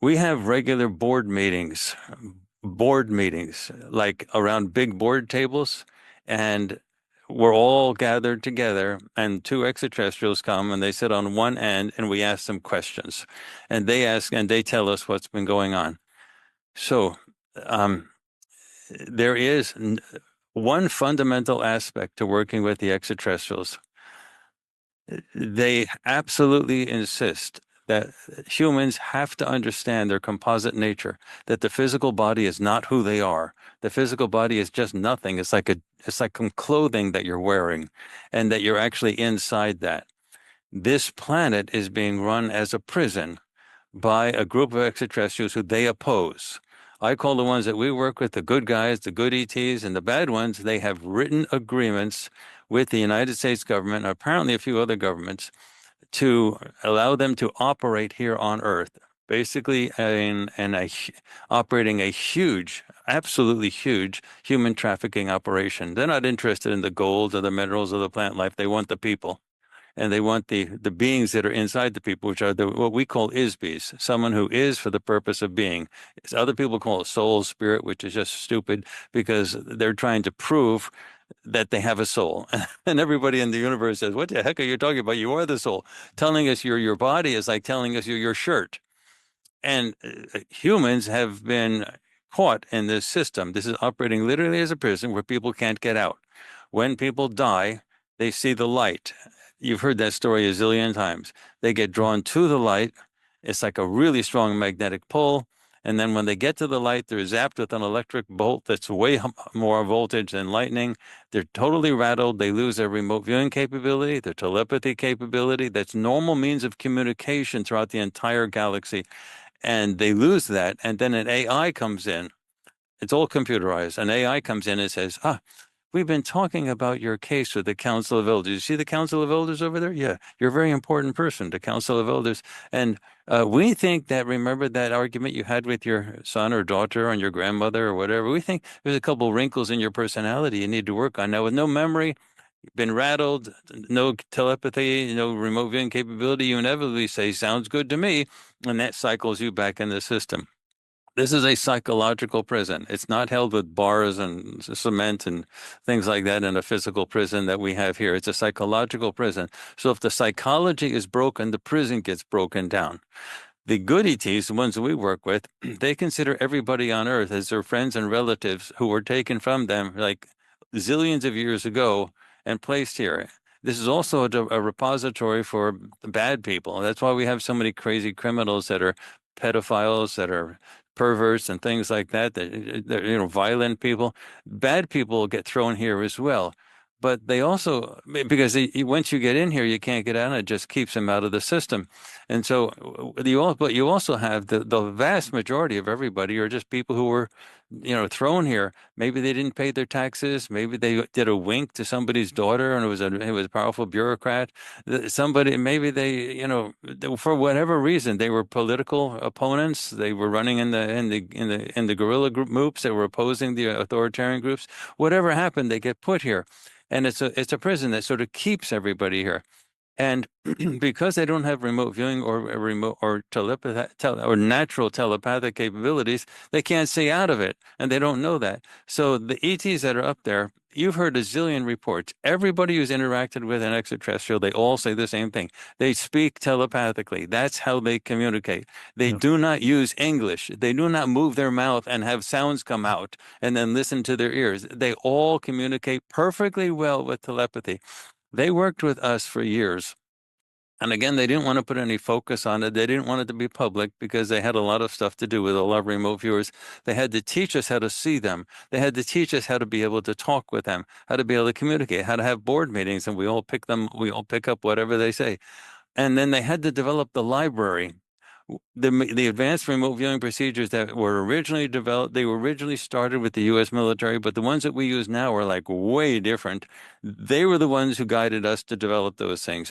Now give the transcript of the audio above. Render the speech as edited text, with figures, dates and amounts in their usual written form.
We have regular board meetings, like around big board tables, and we're all gathered together, and two extraterrestrials come and they sit on one end, and we ask them questions, and they tell us what's been going on. So, um, there is one fundamental aspect to working with the extraterrestrials. They absolutely insist that humans have to understand their composite nature, that the physical body is not who they are. The physical body is just nothing. It's like some clothing that you're wearing, and that you're actually inside that. This planet is being run as a prison by a group of extraterrestrials who they oppose. I call the ones that we work with the good guys, the good ETs, and the bad ones. They have written agreements with the United States government, and apparently a few other governments, to allow them to operate here on Earth, basically operating a huge, absolutely huge human trafficking operation. They're not interested in the gold or the minerals or the plant life. They want the people. And they want the beings that are inside the people, which are what we call isbes, someone who is for the purpose of being. Other people call it soul, spirit, which is just stupid because they're trying to prove that they have a soul. And everybody in the universe says, "What the heck are you talking about? You are the soul." Telling us you're your body is like telling us you're your shirt. And humans have been caught in this system. This is operating literally as a prison where people can't get out. When people die, they see the light. You've heard that story a zillion times. They get drawn to the light. It's like a really strong magnetic pull. And then when they get to the light, they're zapped with an electric bolt that's way more voltage than lightning. They're totally rattled. They lose their remote viewing capability, their telepathy capability. That's normal means of communication throughout the entire galaxy. And they lose that. And then an AI comes in. It's all computerized. An AI comes in and says, we've been talking about your case with the Council of Elders. You see the Council of Elders over there? Yeah, you're a very important person, the Council of Elders. And we think that, remember that argument you had with your son or daughter and your grandmother or whatever? We think there's a couple wrinkles in your personality you need to work on. Now, with no memory, been rattled, no telepathy, no remote viewing capability, you inevitably say, sounds good to me. And that cycles you back in the system. This is a psychological prison. It's not held with bars and cement and things like that in a physical prison that we have here. It's a psychological prison. So if the psychology is broken, the prison gets broken down. The good ETs, the ones that we work with, they consider everybody on Earth as their friends and relatives who were taken from them like zillions of years ago and placed here. This is also a repository for bad people. That's why we have so many crazy criminals that are pedophiles, that are perverts and things like that, that violent people. Bad people get thrown here as well. But they also, because once you get in here, you can't get out, and it just keeps them out of the system. And so but you also have the vast majority of everybody are just people who were, thrown here. Maybe they didn't pay their taxes. Maybe they did a wink to somebody's daughter, and it was a powerful bureaucrat. Somebody, maybe for whatever reason, they were political opponents. They were running in the guerrilla groups that were opposing the authoritarian groups. Whatever happened, they get put here. And it's a prison that sort of keeps everybody here. And because they don't have remote viewing or or natural telepathic capabilities, they can't see out of it, and they don't know that. So the ETs that are up there, you've heard a zillion reports. Everybody who's interacted with an extraterrestrial, they all say the same thing. They speak telepathically. That's how they communicate. They Yeah. do not use English. They do not move their mouth and have sounds come out and then listen to their ears. They all communicate perfectly well with telepathy. They worked with us for years. And again, they didn't want to put any focus on it. They didn't want it to be public because they had a lot of stuff to do with a lot of remote viewers. They had to teach us how to see them. They had to teach us how to be able to talk with them, how to be able to communicate, how to have board meetings, and we all pick up whatever they say. And then they had to develop the library. The advanced remote viewing procedures that were originally developed, they were originally started with the U.S. military, but the ones that we use now are like way different. They were the ones who guided us to develop those things.